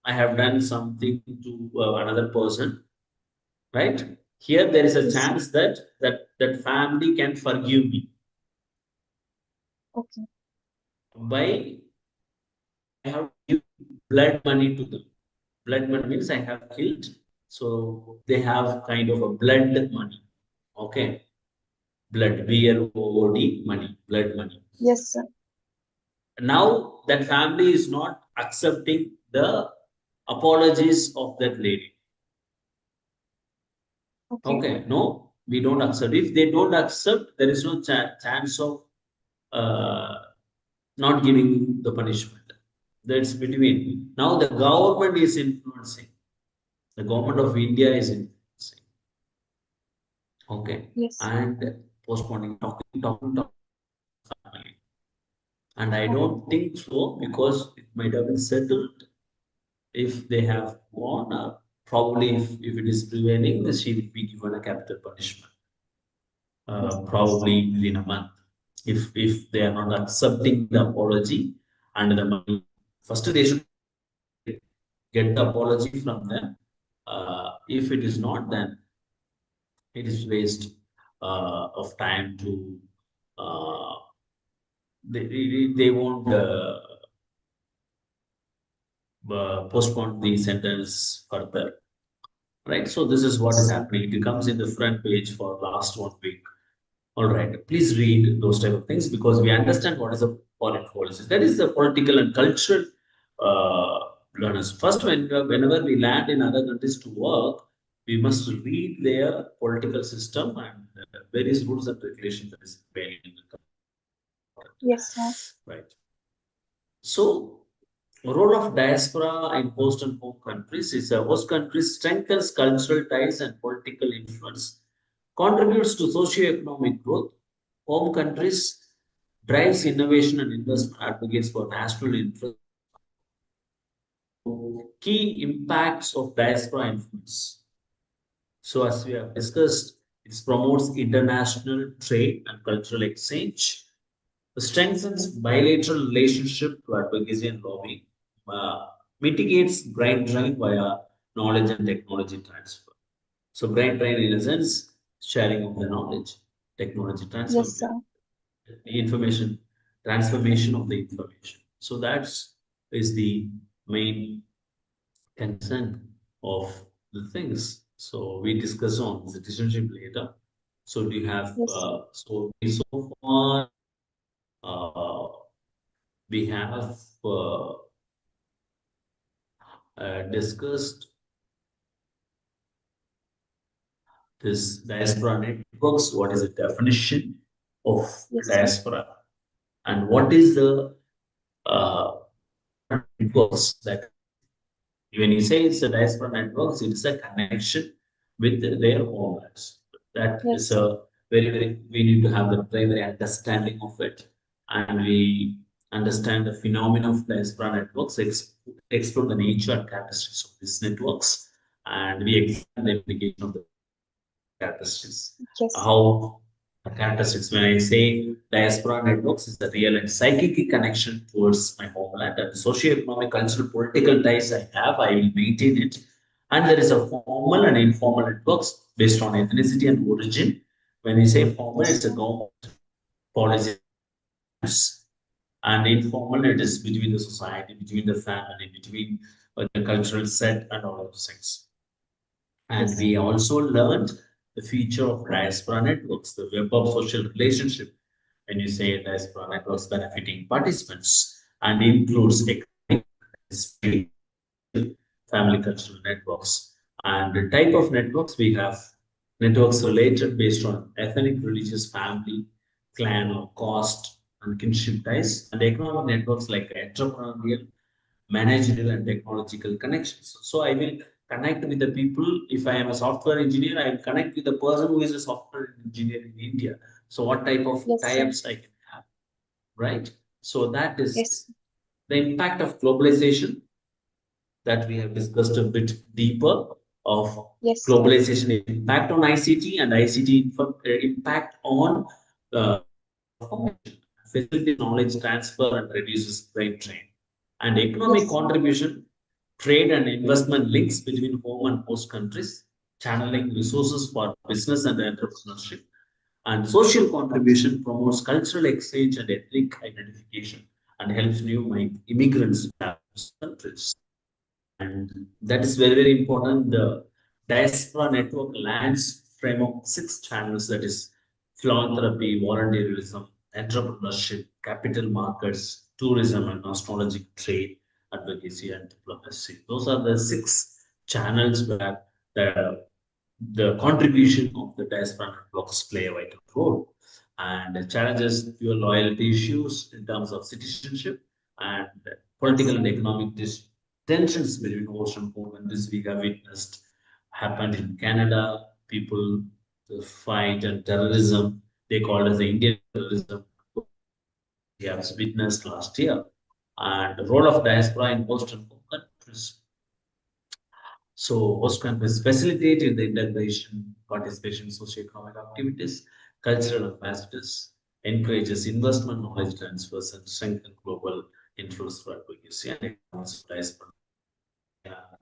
I have done something to another person, right? Here there is a Yes, sir. chance that that family can forgive me Okay. by I have give blood money to them. Blood money means I have killed, so they have kind of a blood money. Okay, blood, BLOOD money, blood money. Yes, sir. Now that family is not accepting the apologies of that lady. Okay. Okay, no, we don't accept. If they don't accept, there is no chance of uh, not giving the punishment. That's between. Now the government is influencing. The government of India is influencing. Okay, Yes. and postponing, talking family. And I Okay. don't think so because it might have been settled if they have won. Probably if it is prevailing, then she will be given a capital punishment. Yes. Yes. Probably within a month. If they are not accepting the apology and the money, first they should get the apology from them. If it is not, then it is waste of time to uh, they won't postpone the sentence further, right? So this is what Yes, is sir. happening. It comes in the front page for last 1 week. All right, please read those type of things because we understand what is a foreign policy. That is the political and cultural uh, learners. First, whenever we land in other countries to work, we must read their political system and various rules and regulations that is prevailing in the country. Yes, sir. Right. So, role of diaspora in host and home countries is a host country strengthens cultural ties and political influence, contributes to socio-economic growth. Home countries drives innovation and investment, advocates for national interest. Key impacts of diaspora influence. So, as we have discussed, it promotes international trade and cultural exchange, strengthens bilateral relationship to advocacy and lobbying, uh, mitigates brain drain via knowledge and technology transfer. So, brain drain in a sense, sharing of the knowledge, technology transfer, Yes, sir. the information, transformation of the information. So, that's is the main concern of the things. So we discuss on citizenship later. So we have Yes, sir. so far uh, we have discussed this diaspora networks. What is the definition of Yes, sir. diaspora, and what is the uh, networks that when you say it's a diaspora networks, it's a connection with their homelands. That Yes, is sir. a very, we need to have the primary understanding of it. And we understand the phenomena of diaspora networks, explore the nature and characteristics of these networks, and we examine the implication of the characteristics. Yes, sir. How characteristics, when I say diaspora networks, is the real and psychic connection towards my homeland and socio-economic, cultural, political ties I have, I will maintain it. And there is a formal and informal networks based on ethnicity and origin. When we say formal, Yes, it's a sir. government policy, and informal, it is between the society, between the family, between the cultural set, and all of those things. And Yes, sir. we also learned the feature of diaspora networks, the web of social relationship. When you say diaspora networks benefiting participants and includes economic, family cultural networks And the type of networks we have, networks related based on ethnic, religious, family, clan, or caste and kinship ties, and economic networks like entrepreneurial, managerial, and technological connections. So I will connect with the people. If I am a software engineer, I will connect with the person who is a software engineer in India. So what type of Yes, sir. tie-ups I can have, right? So that is Yes. the impact of globalization that we have discussed a bit deeper of Yes, sir. globalization impact on ICT and ICT impact on information, facilitate knowledge transfer and reduces brain drain. And economic Yes, sir. contribution, trade and investment links between home and host countries, channeling resources for business and entrepreneurship. And social contribution promotes cultural exchange and ethnic identification and helps new immigrants adapt to countries. And that is very, very important. The diaspora network lands framework six channels, that is philanthropy, volunteerism, entrepreneurship, capital markets, tourism, and astrological trade, advocacy, and diplomacy. Those are the six channels where the contribution of the diaspora networks play a vital role. And the challenges your loyalty issues in terms of citizenship and Yes, political and sir. economic tensions between ocean countries we have witnessed happened in Canada. People fight and terrorism. They call it the Indian terrorism. We have witnessed last year. And the role of diaspora in most countries, so host countries facilitate in the integration, participation in socio-economic activities, cultural ambassadors, encourages investment, knowledge transfers, and strengthen global influence for advocacy and economic diaspora.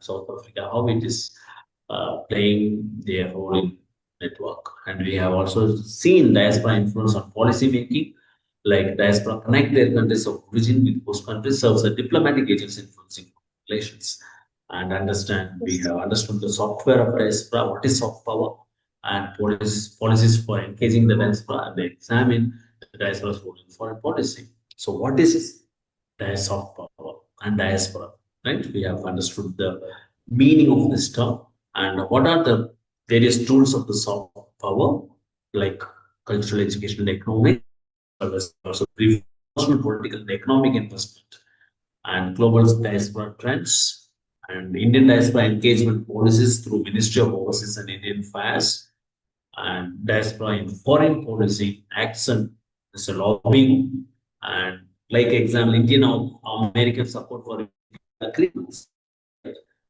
South Africa, how it is playing their role in network. And we have also seen diaspora influence on policy making, like diaspora connect their countries of origin with host countries, serves as diplomatic agents influencing relations. And understand, we Yes, have sir. understood the software of diaspora, what is soft power, and policies for engaging the diaspora, and they examine the diaspora's role in foreign policy. So, what is soft power and diaspora, right? We have understood the meaning of this term and what are the various tools of the soft power, like cultural, educational, economic, also brief personal, political, and economic investment, and global diaspora trends, and Indian diaspora engagement policies through Ministry of Overseas and Indian Affairs, and diaspora in foreign policy action as a lobbying, and like example, Indian or American support for agreements.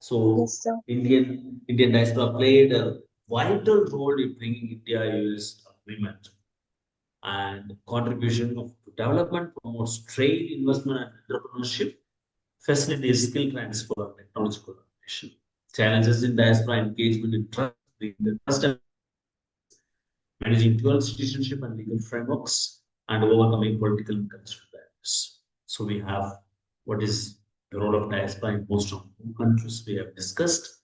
So Yes, sir. Indian diaspora played a vital role in bringing India US agreement, and contribution of development promotes trade, investment, and entrepreneurship, facilitates skill transfer and technological innovation. Challenges in diaspora engagement in trust, the trust and managing dual citizenship and legal frameworks, and overcoming political and cultural barriers. So we have what is the role of diaspora in most of the countries we have discussed,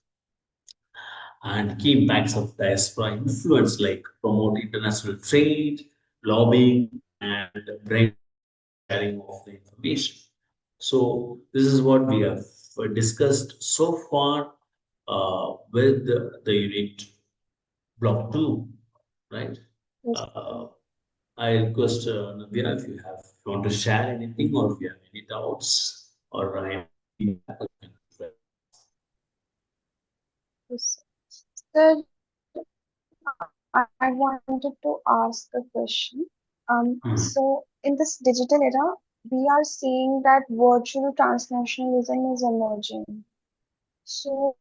and key impacts of diaspora influence like promote international trade, lobbying, and brain sharing of the information. So this is what we have discussed so far with the unit block two, right? Yes, sir. Uh, I request Navya, if you have, if you want to share anything or if you have any doubts or Yes, sir. I wanted to ask a question. Hmm. So in this digital era, we are seeing that virtual transnationalism is emerging. So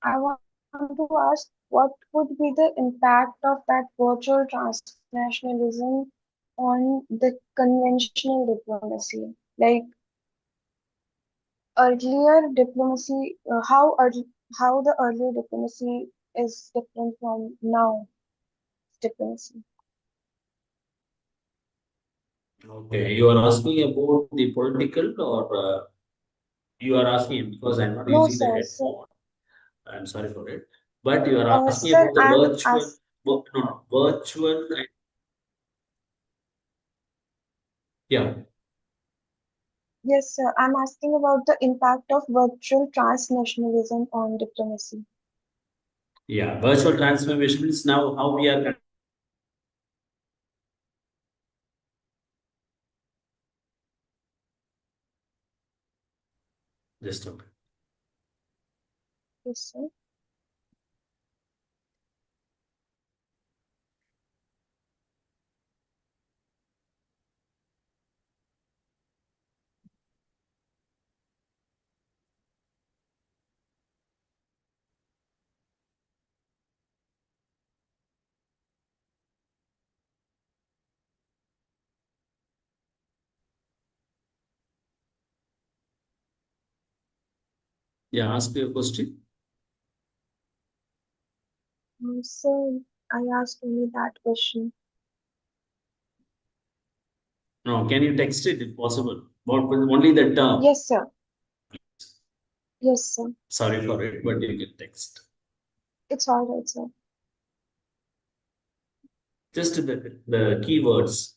I want to ask, what would be the impact of that virtual transnationalism on the conventional diplomacy? Like earlier diplomacy, how the earlier diplomacy is different from now diplomacy. Okay, you are asking about the political or you are asking because I'm not No, using the sir. So, headphone. I'm sorry for it. But you are asking sir, about the I'm virtual, ask no, no, virtual, yeah. yes, sir. I'm asking about the impact of virtual transnationalism on diplomacy. Yeah, virtual transformation is now how we are. Just a minute. Yes, sir. Yeah, ask your question. So I asked only that question. No, can you text it if possible? But only the term. Yes, sir. Yes, sir. Sorry for it, but you can text. It's all right, sir. Just the keywords.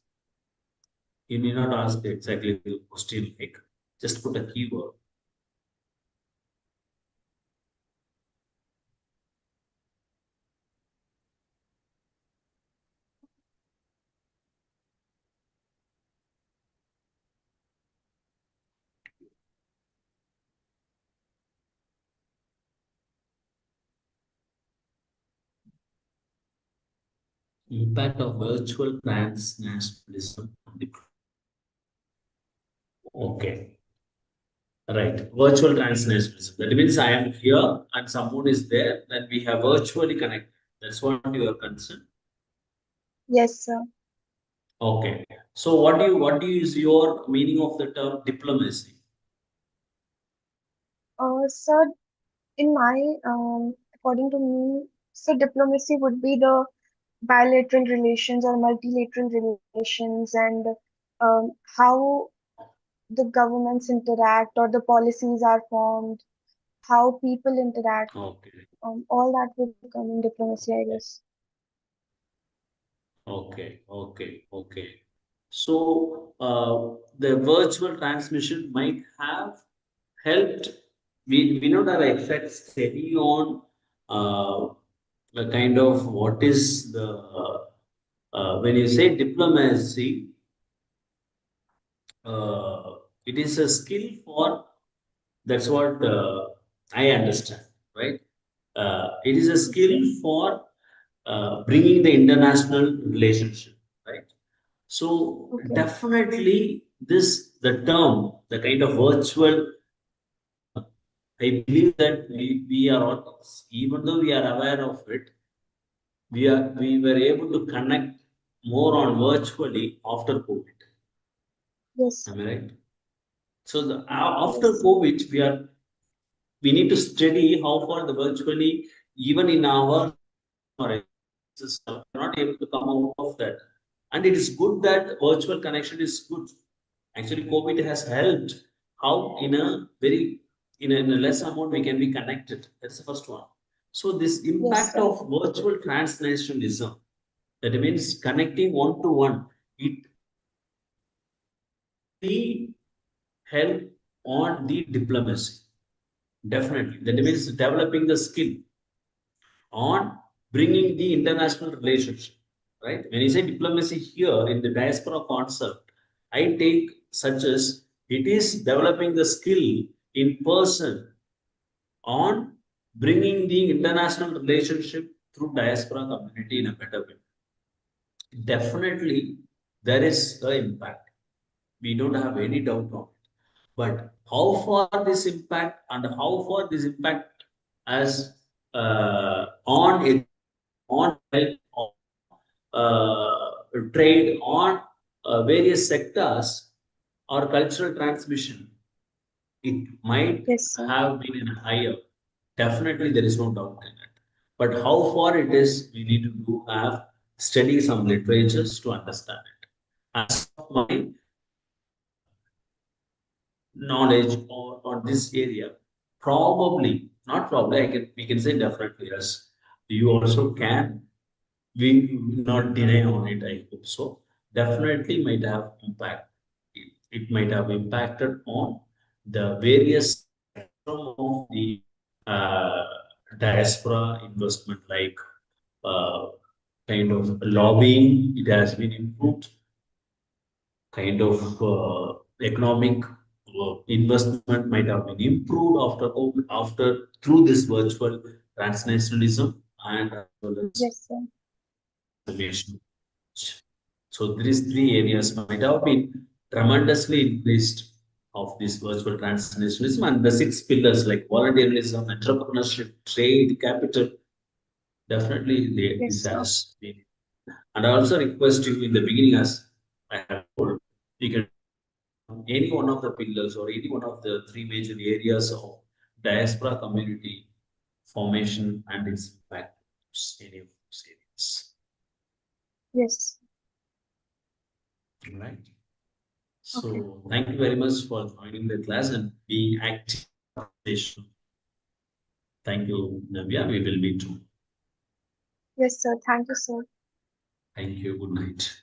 You need not ask exactly the question like. Just put a keyword. Impact of virtual transnationalism. Okay, right. Virtual transnationalism. That means I am here and someone is there, then we have virtually connected. That's what you are concerned. Yes, sir. Okay. So what do you is your meaning of the term diplomacy? Sir, in my according to me, so diplomacy would be the bilateral relations or multilateral relations and how the governments interact or the policies are formed, how people interact, Okay. all that would come in diplomacy, I Okay. guess. Okay. Okay. Okay. So the virtual transmission might have helped. We know that effect steady on the kind of what is the when you say diplomacy, it is a skill for. That's what I understand, right? It is a Yes, skill sir. for bringing the international relationship, right? So Okay. definitely this the term, the kind of virtual. I believe that we are all, even though we are aware of it, we were able to connect more on virtually after COVID. Yes. Am I right? So after Yes. COVID, we need to study how far the virtually even in our system we're not able to come out of that. And it is good that virtual connection is good. Actually, COVID has helped how in a less amount we can be connected. That's the first one. So this Yes, impact sir. of virtual transnationalism, that means connecting one to one, it really help on the diplomacy. Definitely. That Yes. means developing the skill on bringing the international relationship, right? When you say diplomacy here in the diaspora concept, I take such as it is developing the skill in person on bringing the international relationship through diaspora community in a better way. Definitely, there is an impact. We don't have any doubt on it. But how far this impact and how far this impact as on health, on trade, on various sectors or cultural transmission, it might Yes, sir. have been in higher. Definitely, there is no doubt in it. But how far it is, we need to do have study some literatures to understand it. As of my knowledge on this area, probably not probably. I can we can say definitely yes. You also can we not deny on it. I hope so. Definitely might have impact. It might have impacted on the various spectrum of the uh, diaspora investment, like uh, kind of lobbying, it has been improved, kind of economic investment might have been improved after through this virtual transnationalism and as well as Yes, sir. transformation. So these three areas might have been tremendously increased of this virtual transnationalism, and the six pillars like volunteerism, entrepreneurship, trade, capital. Definitely, this Yes, sir. has been. And I also request you in the beginning, as I have told, you can any one of the pillars or any one of the three major areas of diaspora community formation and its impact. Any of those areas. Yes. Right. Okay. So thank you very much for joining the class and being active in the conversation. Thank you, Navya. We will meet. Yes, sir. Thank you, sir. Thank you. Good night.